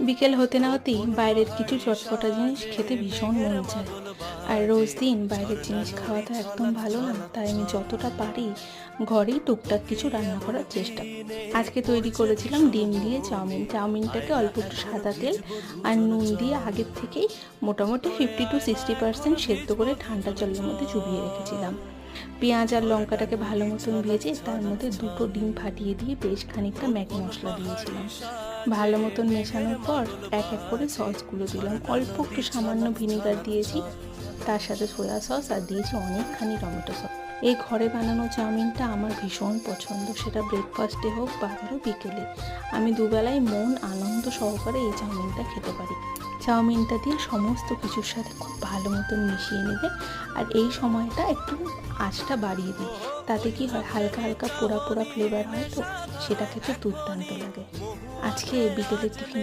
বিকেল হতে না হতেই বাইরের কিছু চটপটা জিনিস খেতে ভীষণ মন চায়। আর রোজ দিন বাইরের জিনিস খাওয়া তো একদম ভালো না, তাই আমি যতটা পারি ঘরেই টুকটাক কিছু রান্না করার চেষ্টা করি। আজকে তৈরি করেছিলাম ডিম দিয়ে চাউমিন। চাউমিনটাকে অল্প একটু সাদা তেল আর নুন দিয়ে আগের থেকেই মোটামুটি 50 to 60% সেদ্ধ করে ঠান্ডা জলের মধ্যে চুবিয়ে রেখেছিলাম। পেঁয়াজ আর লঙ্কাটাকে ভালো মতন ভেজে তার মধ্যে দুটো ডিম ফাটিয়ে দিয়ে বেশ খানিকটা ম্যাগি মশলা দিয়েছিলাম। ভালো মতন মেশানোর পর এক এক করে সসগুলো দিলাম। অল্প একটু সামান্য ভিনেগার দিয়েছি, তার সাথে সোয়া সস আর দিয়েছি অনেকখানি টমেটো সস। এই ঘরে বানানো চাউমিনটা আমার ভীষণ পছন্দ, সেটা ব্রেকফাস্টে হোক বা ধরো বিকেলে। আমি দুবেলায় মন আনন্দ সহকারে এই চাউমিনটা খেতে পারি। চাউমিনটা দিয়ে সমস্ত কিছুর সাথে খুব ভালো মতন মিশিয়ে নেবে। আর এই সময়টা একটু আঁচটা বাড়িয়ে দিই, তাতে কি হয় হালকা হালকা পোড়া পোড়া ফ্লেভার হয়, তো সেটা খেতে দুর্দান্ত লাগে। আজকে বিকেলের টিফিন